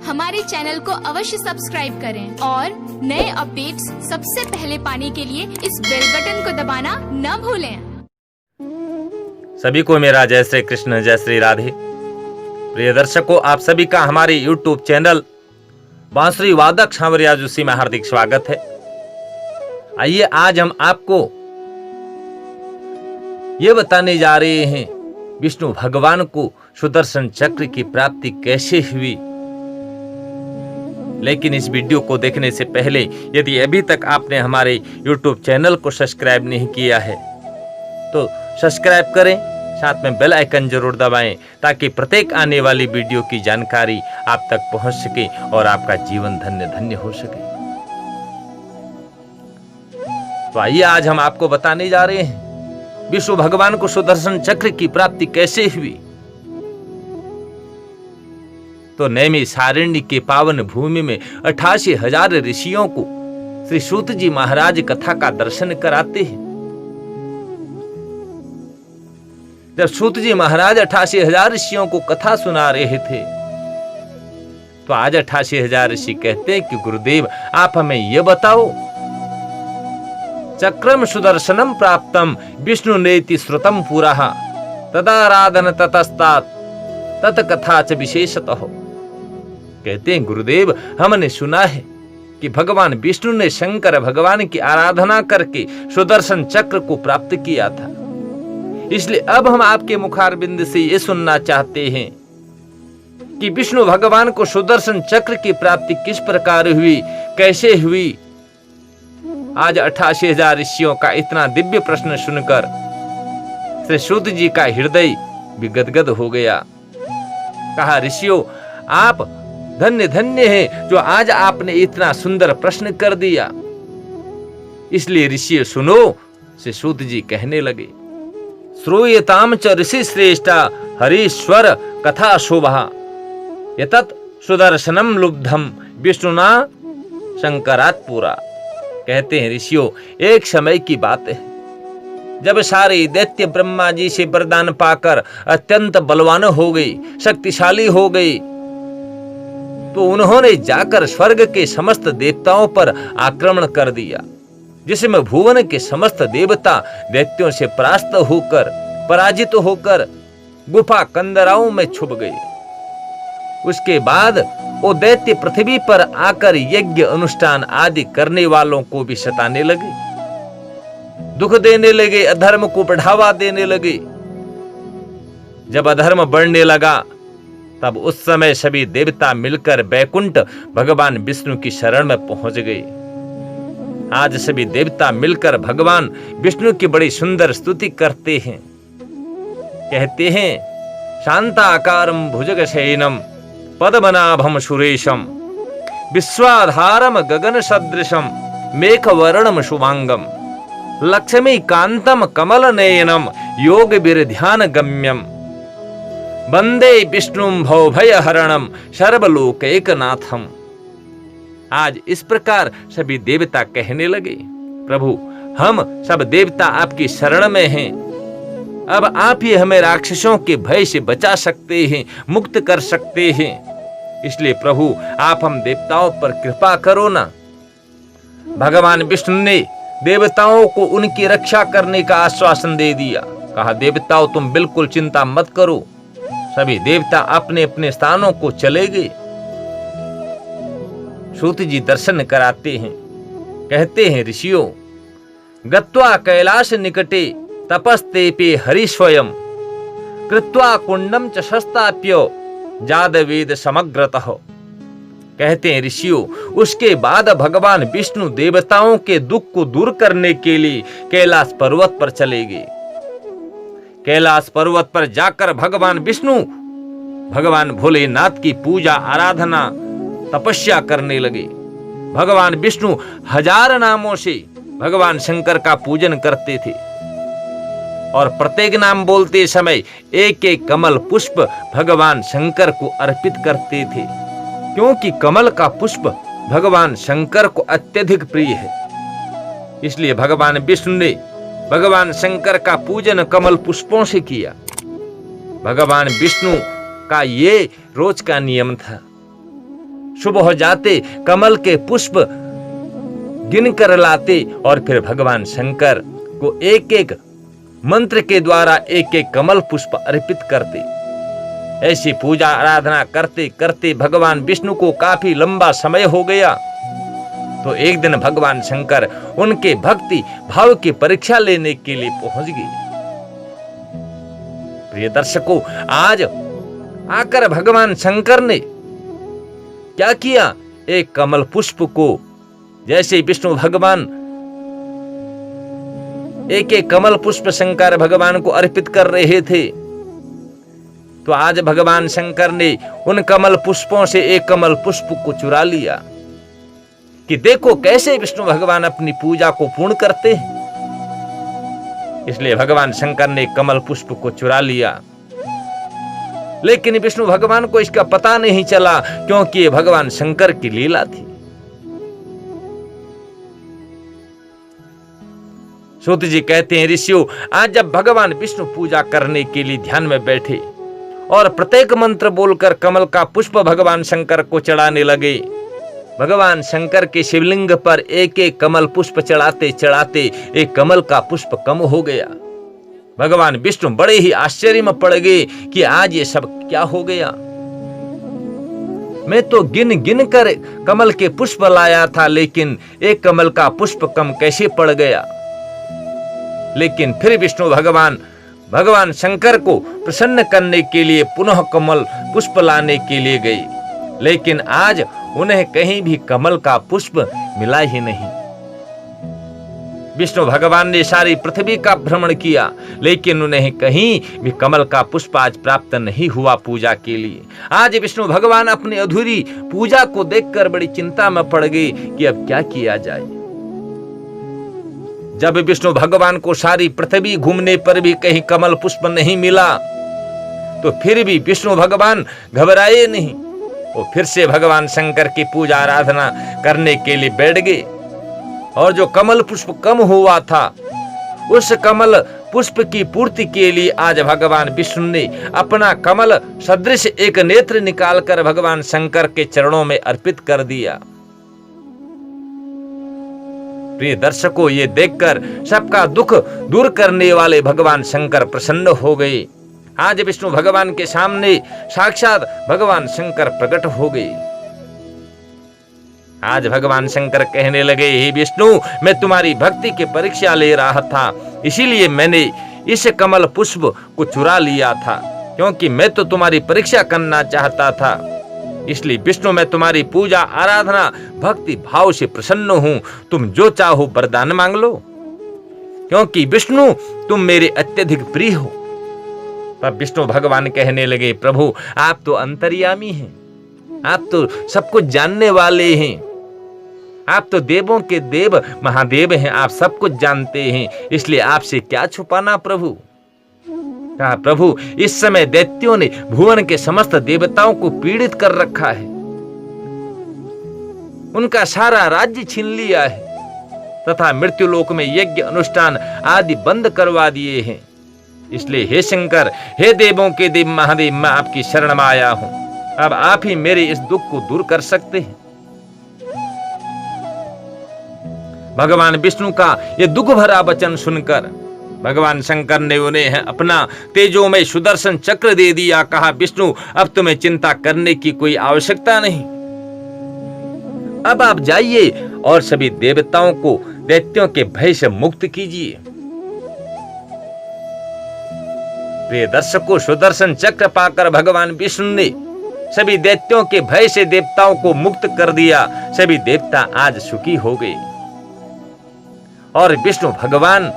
हमारे चैनल को अवश्य सब्सक्राइब करें और नए अपडेट्स सबसे पहले पाने के लिए इस बेल बटन को दबाना न भूलें। सभी को मेरा जय श्री कृष्ण, जय श्री राधे। प्रिय दर्शकों, आप सभी का हमारे YouTube चैनल बांसुरी वादक सांवरिया जोशी में हार्दिक स्वागत है। आइए आज हम आपको ये बताने जा रहे हैं विष्णु भगवान को सुदर्शन चक्र की प्राप्ति कैसे हुई। लेकिन इस वीडियो को देखने से पहले यदि अभी तक आपने हमारे YouTube चैनल को सब्सक्राइब नहीं किया है तो सब्सक्राइब करें, साथ में बेल आइकन जरूर दबाएं ताकि प्रत्येक आने वाली वीडियो की जानकारी आप तक पहुंच सके और आपका जीवन धन्य धन्य हो सके। तो आइए आज हम आपको बताने जा रहे हैं विष्णु भगवान को सुदर्शन चक्र की प्राप्ति कैसे हुई। तो नैमी सारण्य के पावन भूमि में 88,000 ऋषियों को श्री सूत जी महाराज कथा का दर्शन कराते हैं। जब सूत जी महाराज 88,000 ऋषियों को कथा सुना रहे थे तो आज 88,000 ऋषि कहते हैं कि गुरुदेव आप हमें यह बताओ, चक्रम सुदर्शनम प्राप्तम विष्णु नेति श्रुतम पुरः तदाराधन ततस्तात तत्कथा च विशेषतः। कहते हैं गुरुदेव हमने सुना है कि भगवान विष्णु ने शंकर भगवान की आराधना करके सुदर्शन चक्र को प्राप्त किया था। इसलिए अब हम आपके मुखारबिंद से ये सुनना चाहते हैं कि विष्णु भगवान को सुदर्शन चक्र की प्राप्ति किस प्रकार हुई, कैसे हुई। आज 88,000 ऋषियों का इतना दिव्य प्रश्न सुनकर श्री सूत जी का हृदय भी गदगद हो गया। कहा ऋषियों आप धन्य धन्य हैं जो आज आपने इतना सुंदर प्रश्न कर दिया। इसलिए ऋषि सुनो, श्री सूत जी कहने लगे, श्रूयताम च ऋषि श्रेष्ठा हरीश्वर कथा शोभा यतत् सुदर्शनम लुब्धम विष्णुना शंकरात् पुरा। कहते हैं ऋषियों एक समय की बात है जब सारे दैत्य ब्रह्मा जी से वरदान पाकर अत्यंत बलवान हो गई, शक्तिशाली हो गई, तो उन्होंने जाकर स्वर्ग के समस्त देवताओं पर आक्रमण कर दिया, जिसमें भुवन के समस्त देवता दैत्यों से पराजित होकर गुफा कंदराओं में छुप गए। उसके बाद वो दैत्य पृथ्वी पर आकर यज्ञ अनुष्ठान आदि करने वालों को भी सताने लगे, दुख देने लगे, अधर्म को बढ़ावा देने लगे। जब अधर्म बढ़ने लगा तब उस समय सभी देवता मिलकर बैकुंठ भगवान विष्णु की शरण में पहुंच गए। आज सभी देवता मिलकर भगवान विष्णु की बड़ी सुंदर स्तुति करते हैं। कहते हैं शांताकारं भुजगशयनं पद्मनाभं सुरेशं विश्वाधारं गगन सदृशं मेघवर्णं शुभांगं लक्ष्मीकान्तं कमलनयनं योग विरध्यान गम्यं वंदे विष्णुं भवभयहरणं सर्वलोकैकनाथं। आज इस प्रकार सभी देवता कहने लगे, प्रभु हम सब देवता आपकी शरण में हैं, अब आप ही हमें राक्षसों के भय से बचा सकते हैं, मुक्त कर सकते हैं। इसलिए प्रभु आप हम देवताओं पर कृपा करो ना। भगवान विष्णु ने देवताओं को उनकी रक्षा करने का आश्वासन दे दिया। कहा देवताओं तुम बिल्कुल चिंता मत करो। सभी देवता अपने अपने स्थानों को चले गए। सूत जी दर्शन कराते हैं। कहते हैं ऋषियों गत्वा कैलाश निकटे तपस्तेपे हरि स्वयं कृत्वा कुंडम च शस्ताप्य जादवेद समग्रतः। कहते हैं ऋषियों उसके बाद भगवान विष्णु देवताओं के दुख को दूर करने के लिए कैलाश पर्वत पर चले गए। कैलाश पर्वत पर जाकर भगवान विष्णु भगवान भोलेनाथ की पूजा आराधना तपस्या करने लगे। भगवान विष्णु 1000 नामों से भगवान शंकर का पूजन करते थे और प्रत्येक नाम बोलते समय एक एक कमल पुष्प भगवान शंकर को अर्पित करते थे, क्योंकि कमल का पुष्प भगवान शंकर को अत्यधिक प्रिय है। इसलिए भगवान विष्णु ने भगवान शंकर का पूजन कमल पुष्पों से किया। भगवान विष्णु का ये रोज का नियम था। सुबह हो जाते कमल के पुष्प गिन कर लाते और फिर भगवान शंकर को एक एक मंत्र के द्वारा एक एक कमल पुष्प अर्पित करते। ऐसी पूजा आराधना करते करते भगवान विष्णु को काफी लंबा समय हो गया। तो एक दिन भगवान शंकर उनके भक्ति भाव की परीक्षा लेने के लिए पहुंच गए। प्रिय दर्शकों, आज आकर भगवान शंकर ने क्या किया, एक कमल पुष्प को जैसे विष्णु भगवान एक एक कमल पुष्प शंकर भगवान को अर्पित कर रहे थे, तो आज भगवान शंकर ने उन कमल पुष्पों से एक कमल पुष्प को चुरा लिया कि देखो कैसे विष्णु भगवान अपनी पूजा को पूर्ण करते हैं। इसलिए भगवान शंकर ने कमल पुष्प को चुरा लिया, लेकिन विष्णु भगवान को इसका पता नहीं चला, क्योंकि ये भगवान शंकर की लीला थी। सूत जी कहते हैं, ऋषियों, आज जब भगवान विष्णु पूजा करने के लिए ध्यान में बैठे और प्रत्येक मंत्र बोलकर कमल का पुष्प भगवान शंकर को चढ़ाने लगे, भगवान शंकर के शिवलिंग पर एक एक कमल पुष्प चढ़ाते चढ़ाते एक कमल का पुष्प कम हो गया। भगवान विष्णु बड़े ही आश्चर्य में पड़ गए कि आज ये सब क्या हो गया। मैं तो गिन गिन कर कमल के पुष्प लाया था, लेकिन एक कमल का पुष्प कम कैसे पड़ गया। लेकिन फिर विष्णु भगवान शंकर को प्रसन्न करने के लिए पुनः कमल पुष्प लाने के लिए गए, लेकिन आज उन्हें कहीं भी कमल का पुष्प मिला ही नहीं। विष्णु भगवान ने सारी पृथ्वी का भ्रमण किया, लेकिन उन्हें कहीं भी कमल का पुष्प आज प्राप्त नहीं हुआ पूजा के लिए। आज विष्णु भगवान अपनी अधूरी पूजा को देखकर बड़ी चिंता में पड़ गए कि अब क्या किया जाए। जब विष्णु भगवान को सारी पृथ्वी घूमने पर भी कहीं कमल पुष्प नहीं मिला, तो फिर भी विष्णु भगवान घबराए नहीं। वो फिर से भगवान शंकर की पूजा आराधना करने के लिए बैठ गए, और जो कमल पुष्प कम हुआ था, उस कमल पुष्प की पूर्ति के लिए आज भगवान विष्णु ने अपना कमल सदृश एक नेत्र निकालकर भगवान शंकर के चरणों में अर्पित कर दिया। प्रिय दर्शकों, ये देखकर सबका दुख दूर करने वाले भगवान शंकर प्रसन्न हो गए। आज विष्णु भगवान के सामने साक्षात भगवान शंकर प्रकट हो गए। आज भगवान शंकर कहने लगे, हे विष्णु, मैं तुम्हारी भक्ति की परीक्षा ले रहा था, इसीलिए मैंने इस कमल पुष्प को चुरा लिया था, क्योंकि मैं तो तुम्हारी परीक्षा करना चाहता था। इसलिए विष्णु, मैं तुम्हारी पूजा आराधना भक्ति भाव से प्रसन्न हूं। तुम जो चाहो वरदान मांग लो, क्योंकि विष्णु तुम मेरे अत्यधिक प्रिय हो। तब विष्णु भगवान कहने लगे, प्रभु, आप तो अंतर्यामी हैं, आप तो सब कुछ जानने वाले हैं, आप तो देवों के देव महादेव हैं, आप सब कुछ जानते हैं, इसलिए आपसे क्या छुपाना प्रभु। कहा, प्रभु, इस समय दैत्यों ने भुवन के समस्त देवताओं को पीड़ित कर रखा है, उनका सारा राज्य छीन लिया है, तथा मृत्युलोक में यज्ञ अनुष्ठान आदि बंद करवा दिए हैं। इसलिए हे शंकर, हे देवों के देव महादेव, मैं आपकी शरण में आया हूं। अब आप ही मेरे इस दुख को दूर कर सकते हैं। भगवान विष्णु का यह दुख भरा वचन सुनकर भगवान शंकर ने उन्हें अपना तेजोमय सुदर्शन चक्र दे दिया। कहा, विष्णु, अब तुम्हें चिंता करने की कोई आवश्यकता नहीं। अब आप जाइए और सभी देवताओं को दैत्यों के भय से मुक्त कीजिए। प्रिय दर्शकों, सुदर्शन चक्र पाकर भगवान विष्णु ने सभी दैत्यों के भय से देवताओं को मुक्त कर दिया। सभी देवता आज सुखी हो गए और विष्णु भगवान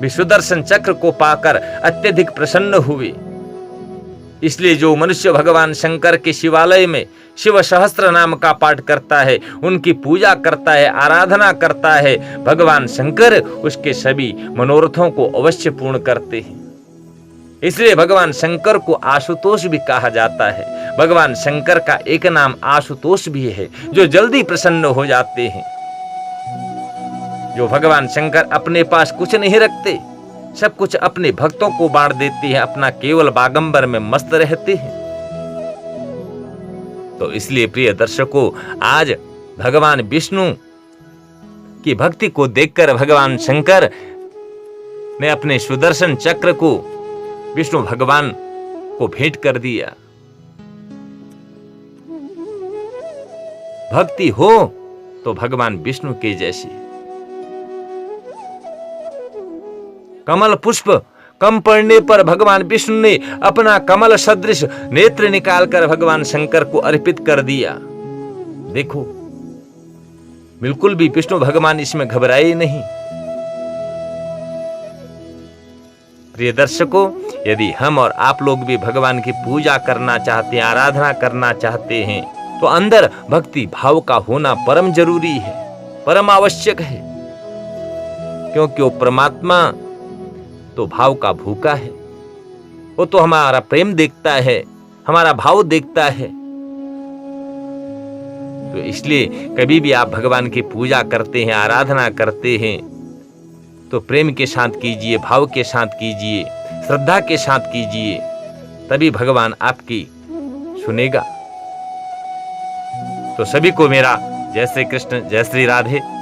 भी सुदर्शन चक्र को पाकर अत्यधिक प्रसन्न हुए। इसलिए जो मनुष्य भगवान शंकर के शिवालय में शिव सहस्त्र नाम का पाठ करता है, उनकी पूजा करता है, आराधना करता है, भगवान शंकर उसके सभी मनोरथों को अवश्य पूर्ण करते हैं। इसलिए भगवान शंकर को आशुतोष भी कहा जाता है। भगवान शंकर का एक नाम आशुतोष भी है, जो जल्दी प्रसन्न हो जाते हैं। जो भगवान शंकर अपने पास कुछ नहीं रखते, सब कुछ अपने भक्तों को बांट देते हैं, अपना केवल बागंबर में मस्त रहते हैं। तो इसलिए प्रिय दर्शकों, आज भगवान विष्णु की भक्ति को देखकर भगवान शंकर ने अपने सुदर्शन चक्र को विष्णु भगवान को भेंट कर दिया। भक्ति हो तो भगवान विष्णु के जैसी। कमल पुष्प कम पड़ने पर भगवान विष्णु ने अपना कमल सदृश नेत्र निकालकर भगवान शंकर को अर्पित कर दिया। देखो, बिल्कुल भी विष्णु भगवान इसमें घबराए नहीं। प्रिय दर्शकों, यदि हम और आप लोग भी भगवान की पूजा करना चाहते हैं, आराधना करना चाहते हैं, तो अंदर भक्ति भाव का होना परम जरूरी है, परम आवश्यक है। क्योंकि वो परमात्मा तो भाव का भूखा है। वो तो हमारा प्रेम देखता है, हमारा भाव देखता है। तो इसलिए कभी भी आप भगवान की पूजा करते हैं, आराधना करते हैं, तो प्रेम के साथ कीजिए, भाव के साथ कीजिए, श्रद्धा के साथ कीजिए, तभी भगवान आपकी सुनेगा। तो सभी को मेरा जय श्री कृष्ण, जय श्री राधे।